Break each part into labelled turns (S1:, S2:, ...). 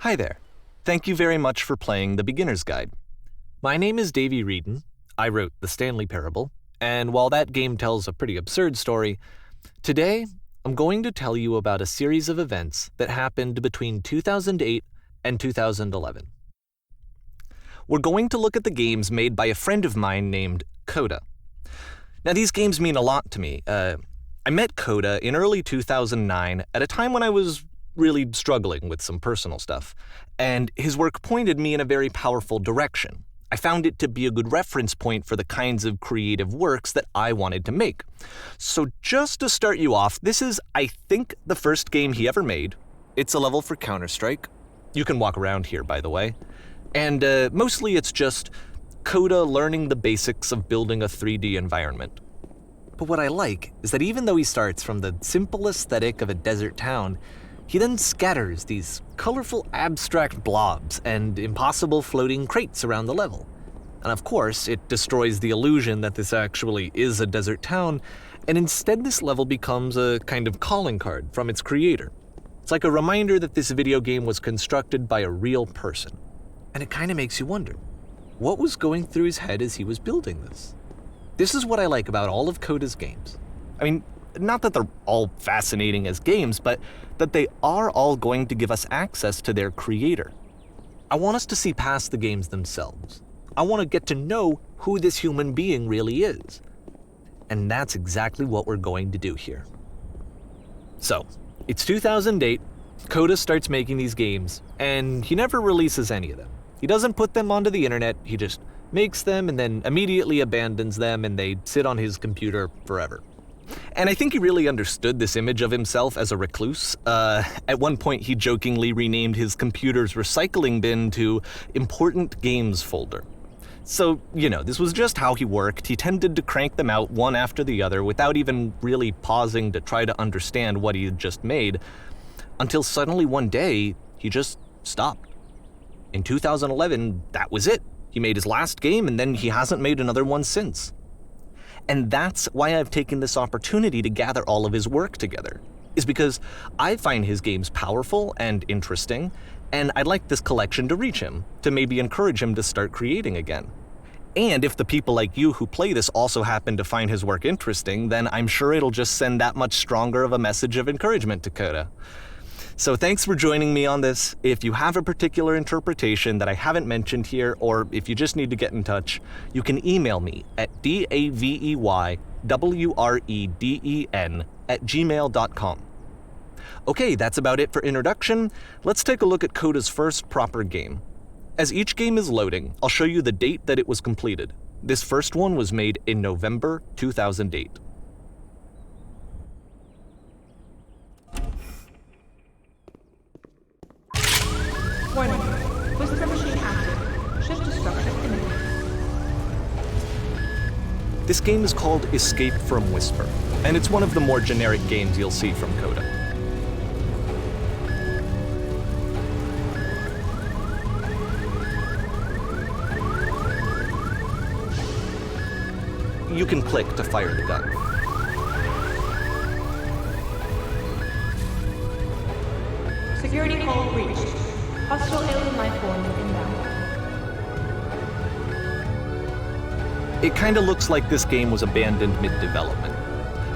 S1: Hi there. Thank you very much for playing The Beginner's Guide. My name is Davey Reedon. I wrote The Stanley Parable, and while that game tells a pretty absurd story, today I'm going to tell you about a series of events that happened between 2008 and 2011. We're going to look at the games made by a friend of mine named Coda. Now, these games mean a lot to me. I met Coda in early 2009 at a time when I was really struggling with some personal stuff, and his work pointed me in a very powerful direction. I found it to be a good reference point for the kinds of creative works that I wanted to make. So just to start you off, this is, I think, the first game he ever made. It's a level for Counter-Strike. You can walk around here, by the way. And mostly it's just Coda learning the basics of building a 3D environment. But what I like is that even though he starts from the simple aesthetic of a desert town, he then scatters these colorful abstract blobs and impossible floating crates around the level. And of course, it destroys the illusion that this actually is a desert town, and instead this level becomes a kind of calling card from its creator. It's like a reminder that this video game was constructed by a real person. And it kind of makes you wonder, what was going through his head as he was building this? This is what I like about all of Coda's games. I mean, not that they're all fascinating as games, but that they are all going to give us access to their creator. I want us to see past the games themselves. I want to get to know who this human being really is. And that's exactly what we're going to do here. So, it's 2008, Coda starts making these games, and he never releases any of them. He doesn't put them onto the internet, he just makes them and then immediately abandons them, and they sit on his computer forever. And I think he really understood this image of himself as a recluse. At one point, he jokingly renamed his computer's recycling bin to Important Games Folder. So, this was just how he worked. He tended to crank them out one after the other without even really pausing to try to understand what he had just made, until suddenly one day, he just stopped. In 2011, that was it. He made his last game, and then he hasn't made another one since. And that's why I've taken this opportunity to gather all of his work together, is because I find his games powerful and interesting, and I'd like this collection to reach him, to maybe encourage him to start creating again. And if the people like you who play this also happen to find his work interesting, then I'm sure it'll just send that much stronger of a message of encouragement to Coda. So thanks for joining me on this. If you have a particular interpretation that I haven't mentioned here, or if you just need to get in touch, you can email me at daveyWreden@gmail.com. Okay, that's about it for introduction. Let's take a look at Coda's first proper game. As each game is loading, I'll show you the date that it was completed. This first one was made in November 2008.
S2: Warning. Whisper machine active. Shift destruction imminent.
S1: This game is called Escape from Whisper, and it's one of the more generic games you'll see from Coda. You can click to fire the gun.
S2: Security call reached. Hostile alien life form inbound.
S1: It kinda looks like this game was abandoned mid-development.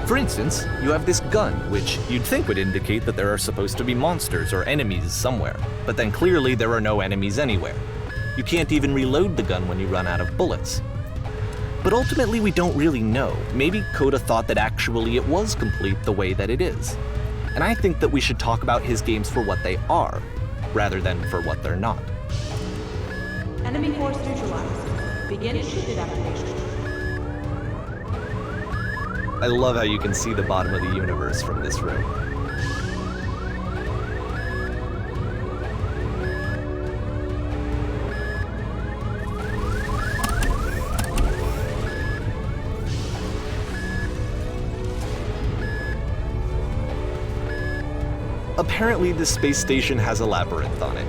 S1: For instance, you have this gun, which you'd think would indicate that there are supposed to be monsters or enemies somewhere, but then clearly there are no enemies anywhere. You can't even reload the gun when you run out of bullets. But ultimately we don't really know. Maybe Coda thought that actually it was complete the way that it is. And I think that we should talk about his games for what they are, rather than for what they're not.
S2: Enemy force neutralized. Begin shielded activation.
S1: I love how you can see the bottom of the universe from this room. Apparently this space station has a labyrinth on it.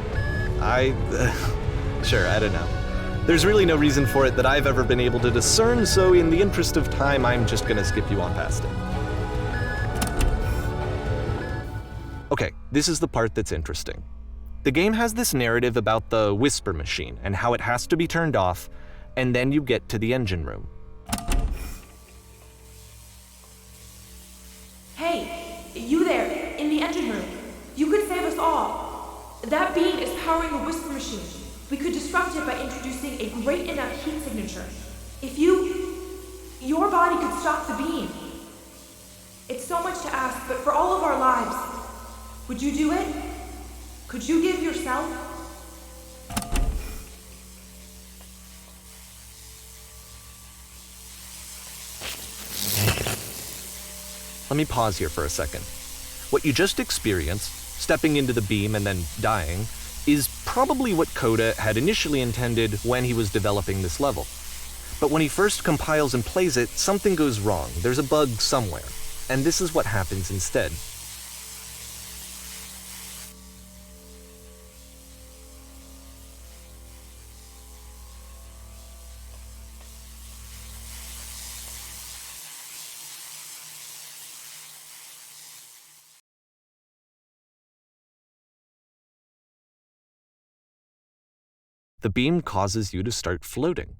S1: Sure, I don't know. There's really no reason for it that I've ever been able to discern, so in the interest of time, I'm just gonna skip you on past it. Okay, this is the part that's interesting. The game has this narrative about the whisper machine and how it has to be turned off, and then you get to the engine room.
S2: Hey, you there, in the engine room. You could save us all. That beam is powering the whisper machine. We could disrupt it by introducing a great enough heat signature. If your body could stop the beam. It's so much to ask, but for all of our lives, would you do it? Could you give yourself?
S1: Let me pause here for a second. What you just experienced, stepping into the beam and then dying, is probably what Coda had initially intended when he was developing this level. But when he first compiles and plays it, something goes wrong. There's a bug somewhere. And this is what happens instead. The beam causes you to start floating.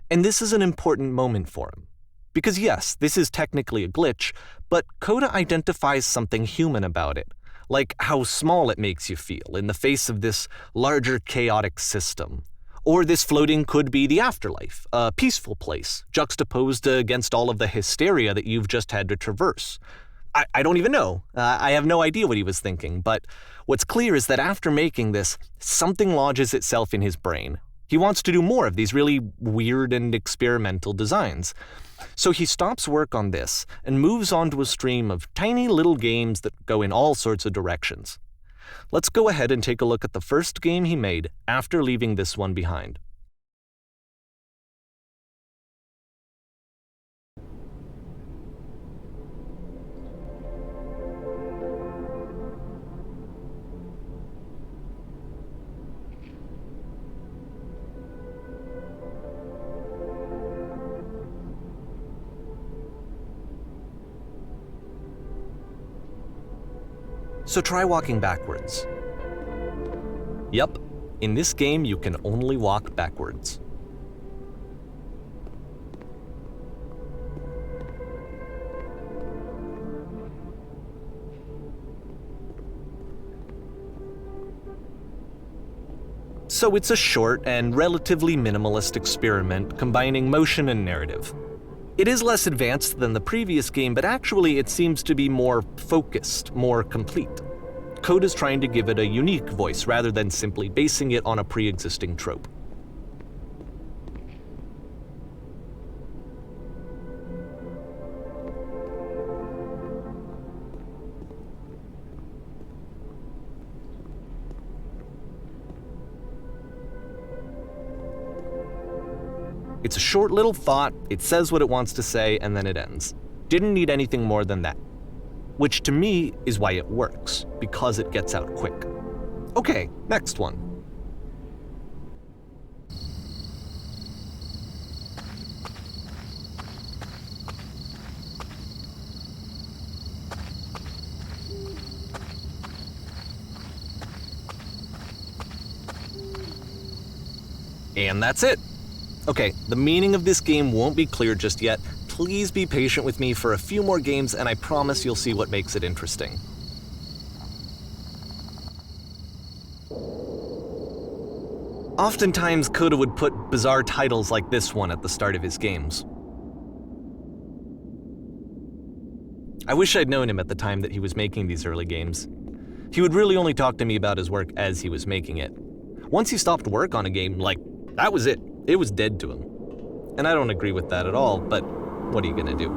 S1: And this is an important moment for him. Because yes, this is technically a glitch, but Coda identifies something human about it, like how small it makes you feel in the face of this larger chaotic system. Or this floating could be the afterlife, a peaceful place, juxtaposed against all of the hysteria that you've just had to traverse. I don't even know. I have no idea what he was thinking, but what's clear is that after making this, something lodges itself in his brain. He wants to do more of these really weird and experimental designs. So he stops work on this and moves on to a stream of tiny little games that go in all sorts of directions. Let's go ahead and take a look at the first game he made after leaving this one behind. So try walking backwards. Yep, in this game you can only walk backwards. So it's a short and relatively minimalist experiment combining motion and narrative. It is less advanced than the previous game, but actually it seems to be more focused, more complete. Coda's trying to give it a unique voice rather than simply basing it on a pre-existing trope. It's a short little thought, it says what it wants to say, and then it ends. Didn't need anything more than that. Which to me is why it works, because it gets out quick. Okay, next one. And that's it. Okay, the meaning of this game won't be clear just yet. Please be patient with me for a few more games, and I promise you'll see what makes it interesting. Oftentimes, Coda would put bizarre titles like this one at the start of his games. I wish I'd known him at the time that he was making these early games. He would really only talk to me about his work as he was making it. Once he stopped work on a game, that was it. It was dead to him. And I don't agree with that at all, but what are you gonna do?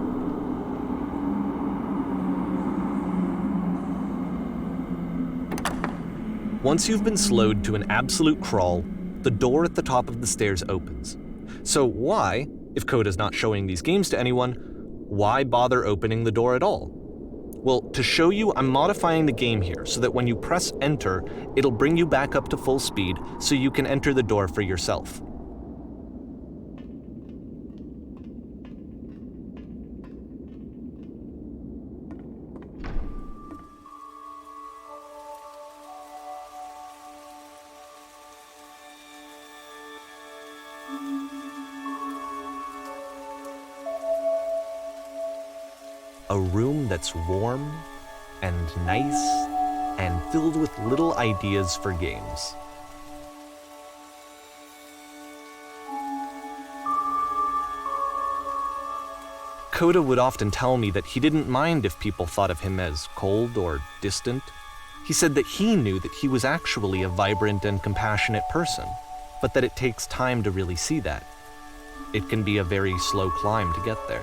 S1: Once you've been slowed to an absolute crawl, the door at the top of the stairs opens. So why, if Coda's not showing these games to anyone, why bother opening the door at all? Well, to show you, I'm modifying the game here so that when you press enter, it'll bring you back up to full speed so you can enter the door for yourself. a room that's warm and nice and filled with little ideas for games. Coda would often tell me that he didn't mind if people thought of him as cold or distant. He said that he knew that he was actually a vibrant and compassionate person, but that it takes time to really see that. It can be a very slow climb to get there.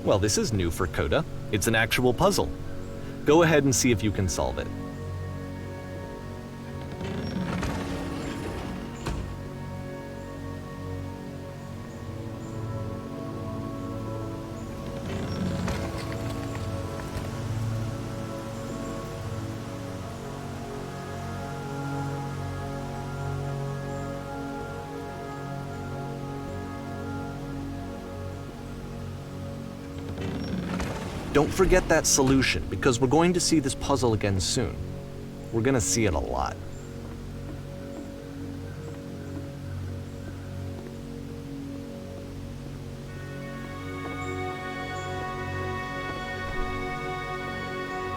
S1: Well, this is new for Coda. It's an actual puzzle. Go ahead and see if you can solve it. Don't forget that solution, because we're going to see this puzzle again soon. We're going to see it a lot.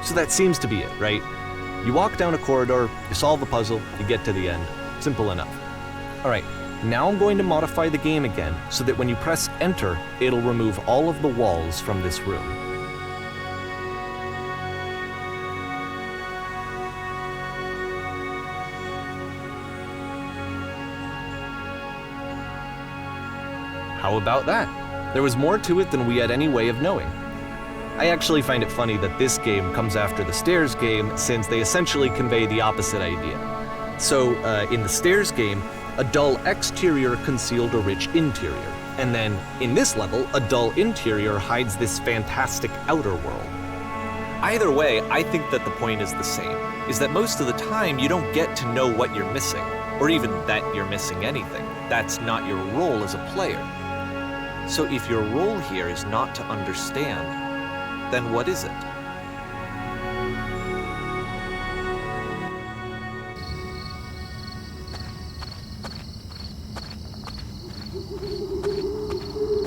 S1: So that seems to be it, right? You walk down a corridor, you solve the puzzle, you get to the end. Simple enough. All right, now I'm going to modify the game again so that when you press enter, it'll remove all of the walls from this room. How about that? There was more to it than we had any way of knowing. I actually find it funny that this game comes after the Stairs game, since they essentially convey the opposite idea. So, in the Stairs game, a dull exterior concealed a rich interior. And then, in this level, a dull interior hides this fantastic outer world. Either way, I think that the point is the same, is that most of the time you don't get to know what you're missing, or even that you're missing anything. That's not your role as a player. So if your role here is not to understand, then what is it?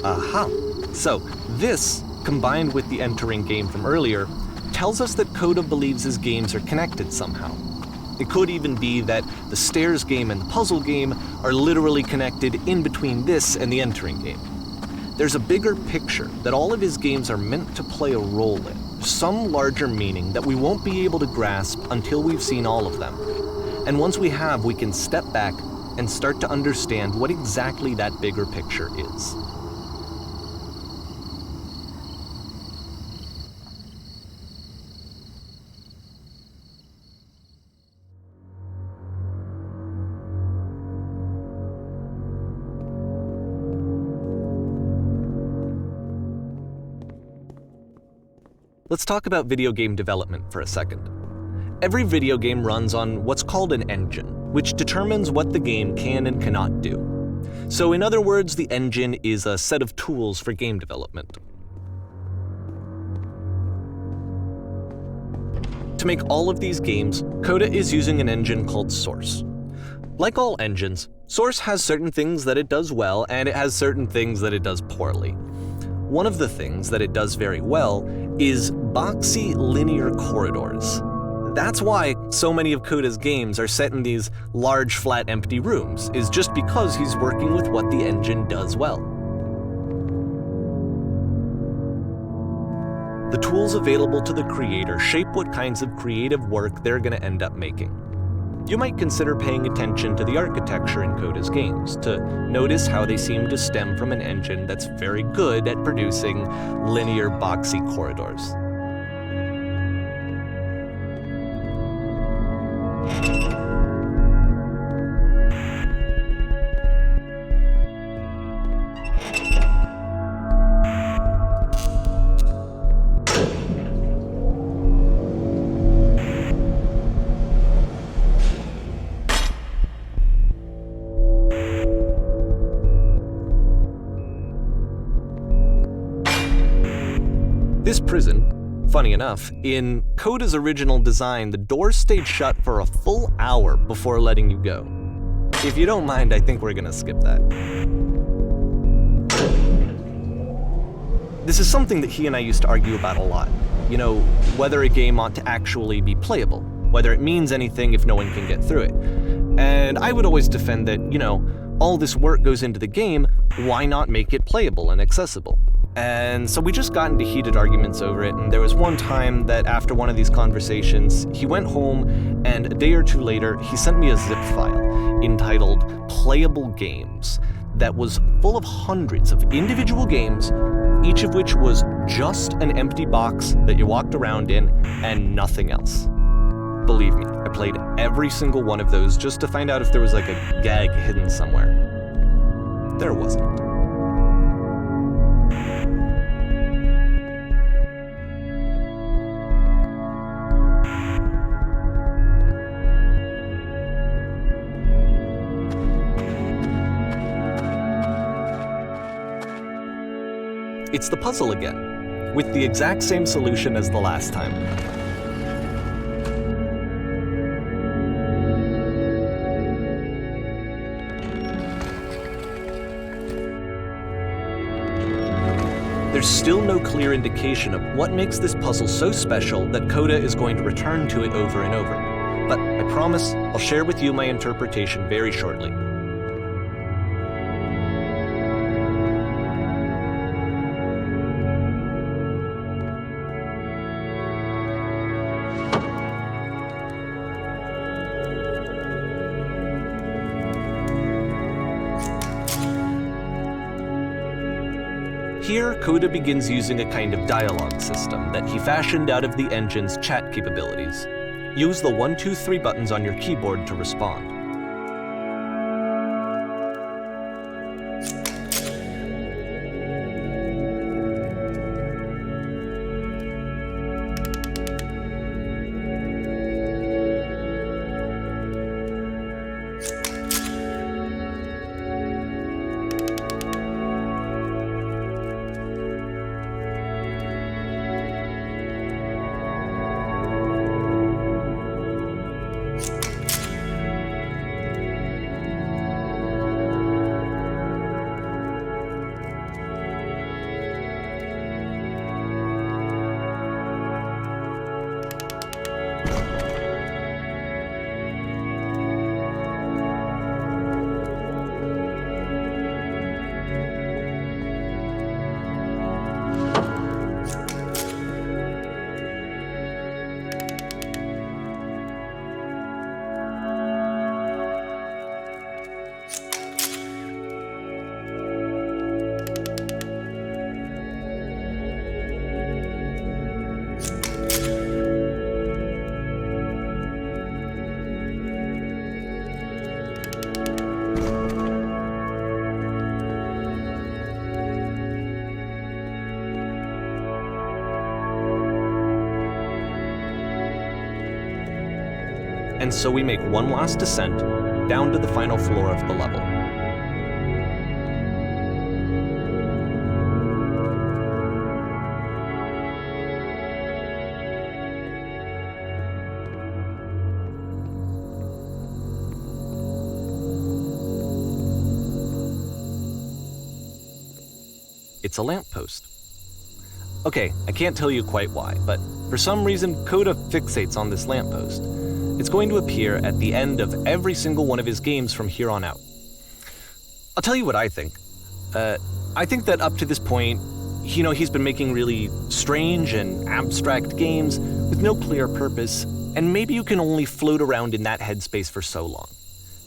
S1: Aha! So this, combined with the entering game from earlier, tells us that Coda believes his games are connected somehow. It could even be that the Stairs game and the puzzle game are literally connected in between this and the entering game. There's a bigger picture that all of his games are meant to play a role in, some larger meaning that we won't be able to grasp until we've seen all of them. And once we have, we can step back and start to understand what exactly that bigger picture is. Let's talk about video game development for a second. Every video game runs on what's called an engine, which determines what the game can and cannot do. So in other words, the engine is a set of tools for game development. To make all of these games, Coda is using an engine called Source. Like all engines, Source has certain things that it does well, and it has certain things that it does poorly. One of the things that it does very well is boxy linear corridors. That's why so many of Coda's games are set in these large, flat, empty rooms, is just because he's working with what the engine does well. The tools available to the creator shape what kinds of creative work they're going to end up making. You might consider paying attention to the architecture in Coda's games to notice how they seem to stem from an engine that's very good at producing linear, boxy corridors. This prison, funny enough, in Coda's original design, the doors stayed shut for a full hour before letting you go. If you don't mind, I think we're gonna skip that. This is something that he and I used to argue about a lot. You know, whether a game ought to actually be playable, whether it means anything if no one can get through it. And I would always defend that, all this work goes into the game, why not make it playable and accessible? And so we just got into heated arguments over it, and there was one time that after one of these conversations, he went home, and a day or two later, he sent me a zip file entitled Playable Games that was full of hundreds of individual games, each of which was just an empty box that you walked around in and nothing else. Believe me, I played every single one of those just to find out if there was like a gag hidden somewhere. There wasn't. It's the puzzle again, with the exact same solution as the last time. There's still no clear indication of what makes this puzzle so special that Coda is going to return to it over and over. But I promise I'll share with you my interpretation very shortly. Here, Coda begins using a kind of dialogue system that he fashioned out of the engine's chat capabilities. Use the 1, 2, 3 buttons on your keyboard to respond. And so we make one last descent down to the final floor of the level. It's a lamppost. Okay, I can't tell you quite why, but for some reason, Coda fixates on this lamppost. It's going to appear at the end of every single one of his games from here on out. I'll tell you what I think. I think that up to this point, he's been making really strange and abstract games with no clear purpose, and maybe you can only float around in that headspace for so long.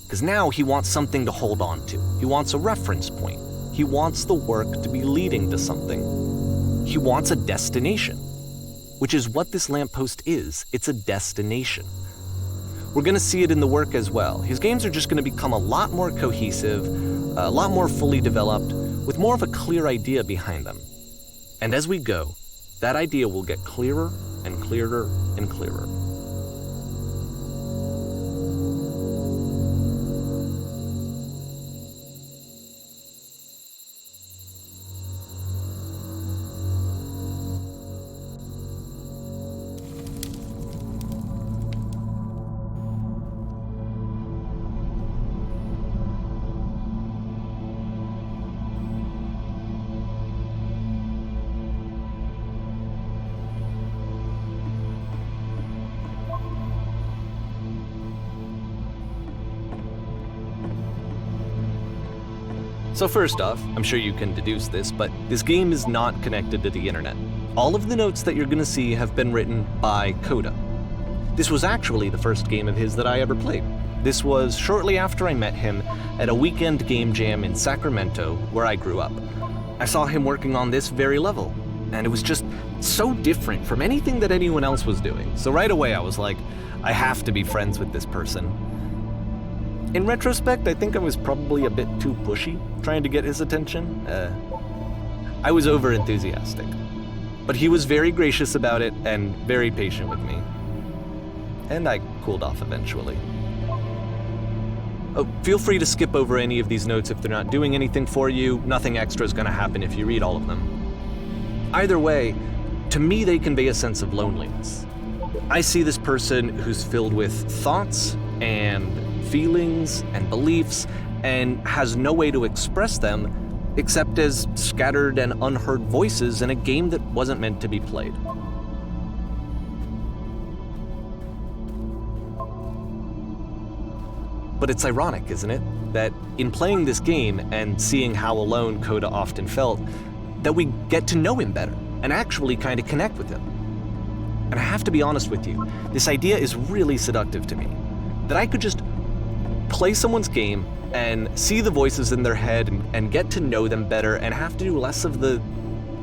S1: Because now he wants something to hold on to. He wants a reference point. He wants the work to be leading to something. He wants a destination, which is what this lamppost is. It's a destination. We're going to see it in the work as well. His games are just going to become a lot more cohesive, a lot more fully developed, with more of a clear idea behind them. And as we go, that idea will get clearer and clearer and clearer. So first off, I'm sure you can deduce this, but this game is not connected to the internet. All of the notes that you're gonna see have been written by Coda. This was actually the first game of his that I ever played. This was shortly after I met him at a weekend game jam in Sacramento, where I grew up. I saw him working on this very level, and it was just so different from anything that anyone else was doing. So right away I was like, I have to be friends with this person. In retrospect, I think I was probably a bit too pushy, trying to get his attention. I was over-enthusiastic. But he was very gracious about it and very patient with me. And I cooled off eventually. Oh, feel free to skip over any of these notes if they're not doing anything for you. Nothing extra is going to happen if you read all of them. Either way, to me they convey a sense of loneliness. I see this person who's filled with thoughts and feelings and beliefs and has no way to express them except as scattered and unheard voices in a game that wasn't meant to be played. But it's ironic, isn't it, that in playing this game and seeing how alone Coda often felt, that we get to know him better and actually kind of connect with him. And I have to be honest with you, this idea is really seductive to me, that I could just play someone's game and see the voices in their head and get to know them better and have to do less of the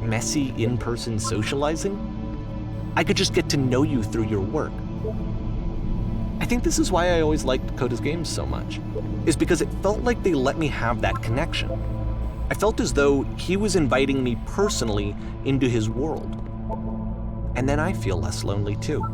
S1: messy in-person socializing. I could just get to know you through your work. I think this is why I always liked Coda's games so much, is because it felt like they let me have that connection. I felt as though he was inviting me personally into his world. And then I feel less lonely too.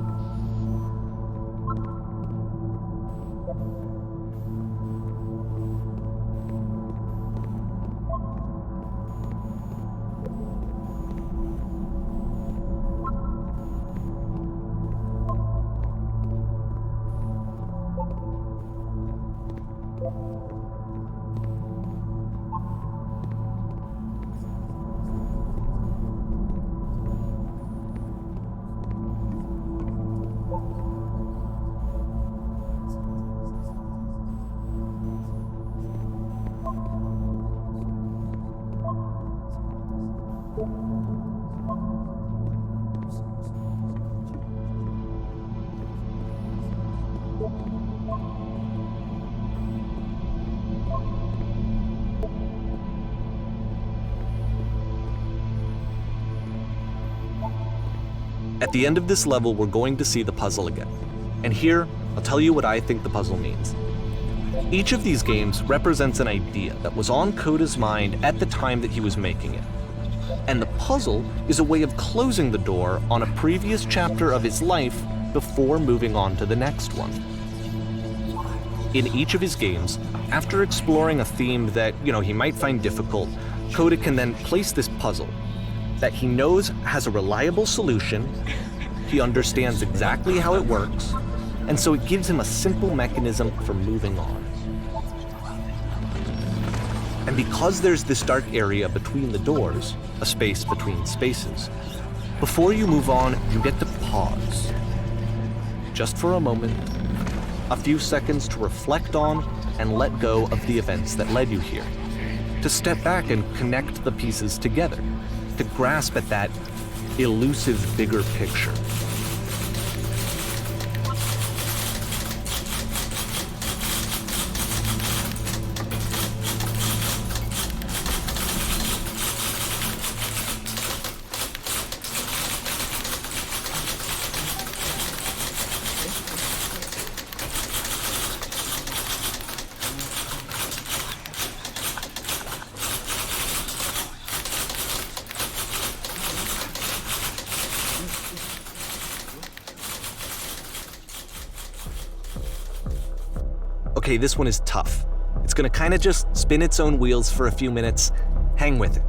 S1: At the end of this level, we're going to see the puzzle again. And here, I'll tell you what I think the puzzle means. Each of these games represents an idea that was on Coda's mind at the time that he was making it. And the puzzle is a way of closing the door on a previous chapter of his life before moving on to the next one. In each of his games, after exploring a theme that, he might find difficult, Coda can then place this puzzle that he knows has a reliable solution, he understands exactly how it works, and so it gives him a simple mechanism for moving on. And because there's this dark area between the doors, a space between spaces, before you move on, you get to pause. Just for a moment, a few seconds to reflect on and let go of the events that led you here. To step back and connect the pieces together. To grasp at that elusive bigger picture. Okay, this one is tough. It's gonna kind of just spin its own wheels for a few minutes. Hang with it.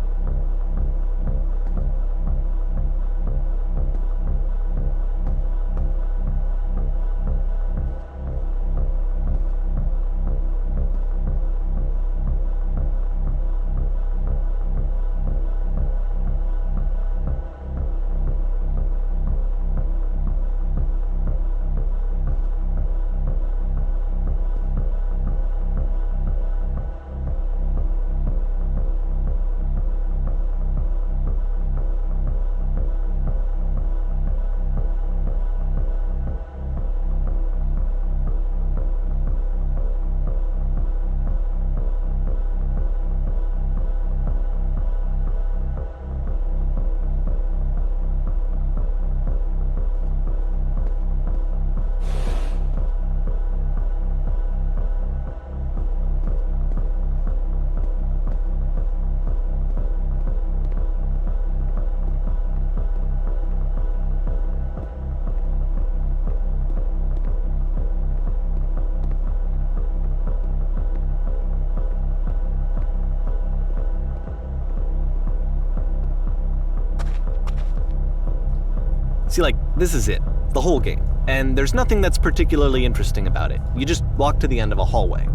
S1: See, this is it, the whole game. And there's nothing that's particularly interesting about it. You just walk to the end of a hallway.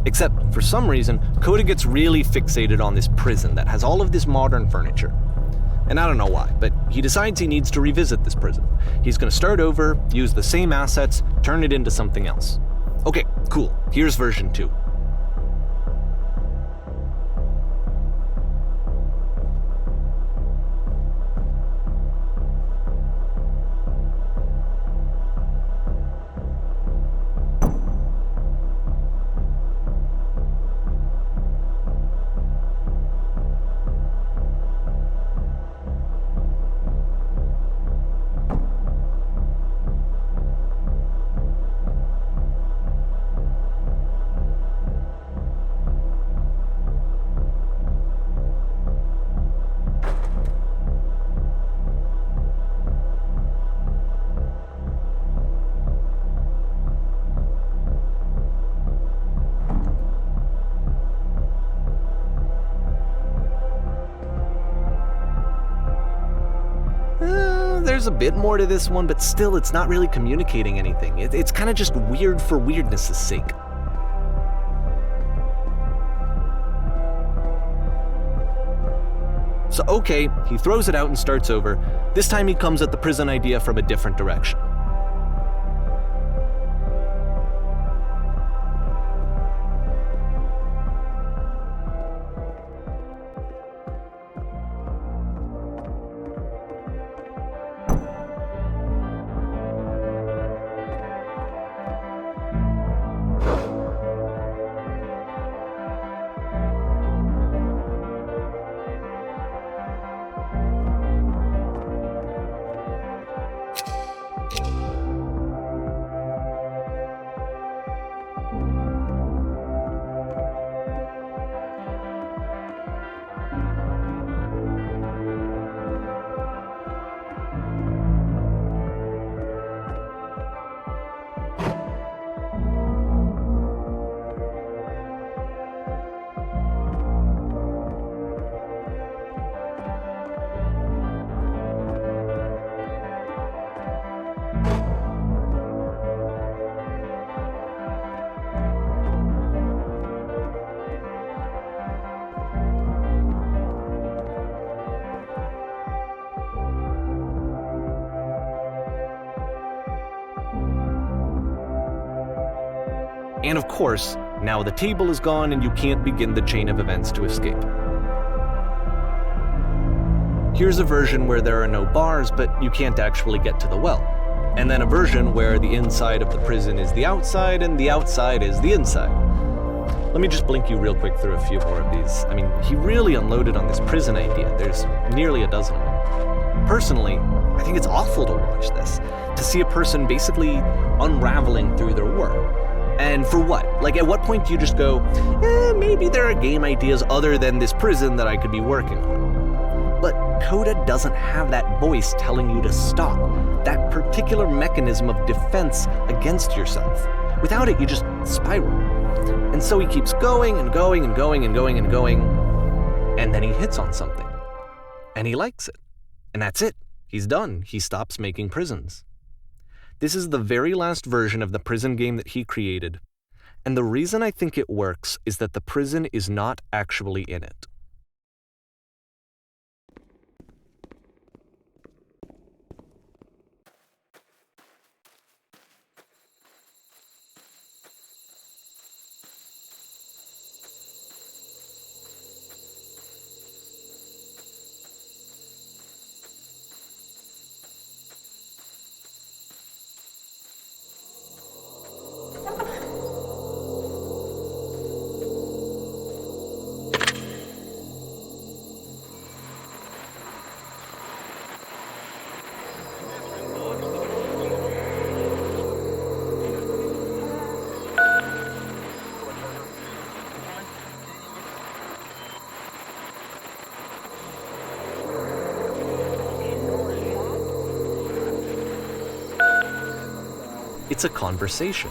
S1: Except, for some reason, Coda gets really fixated on this prison that has all of this modern furniture. And I don't know why, but he decides he needs to revisit this prison. He's gonna start over, use the same assets, turn it into something else. Okay, cool. Here's version 2. There's a bit more to this one, but still it's not really communicating anything. It's kind of just weird for weirdness' sake. So okay, he throws it out and starts over. This time he comes at the prison idea from a different direction. And of course, now the table is gone and you can't begin the chain of events to escape. Here's a version where there are no bars, but you can't actually get to the well. And then a version where the inside of the prison is the outside and the outside is the inside. Let me just blink you real quick through a few more of these. I mean, he really unloaded on this prison idea. There's nearly a dozen of them. Personally, I think it's awful to watch this, to see a person basically unraveling through their work. And for what? At what point do you just go, maybe there are game ideas other than this prison that I could be working on? But Coda doesn't have that voice telling you to stop, that particular mechanism of defense against yourself. Without it, you just spiral. And so he keeps going and going and going and going and going, and then he hits on something. And he likes it. And that's it. He's done. He stops making prisons. This is the very last version of the prison game that he created, and the reason I think it works is that the prison is not actually in it. It's a conversation.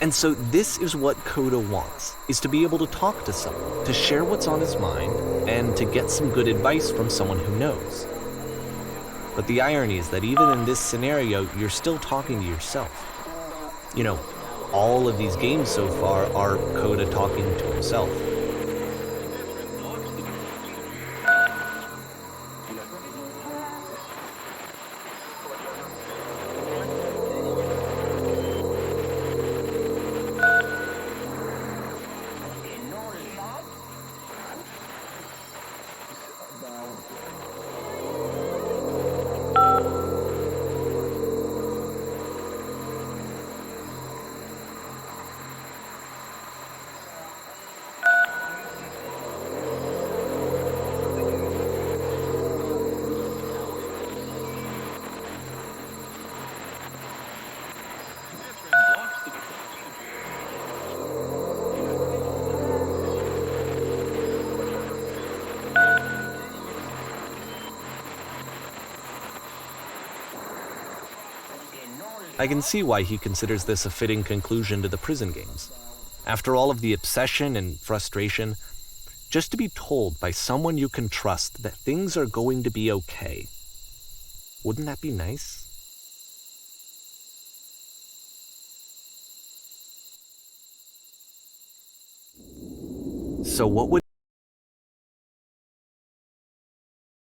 S1: And so this is what Coda wants, is to be able to talk to someone, to share what's on his mind, and to get some good advice from someone who knows. But the irony is that even in this scenario, you're still talking to yourself. You know, all of these games so far are Coda talking to himself. I can see why he considers this a fitting conclusion to the prison games. After all of the obsession and frustration, just to be told by someone you can trust that things are going to be okay. Wouldn't that be nice? So what would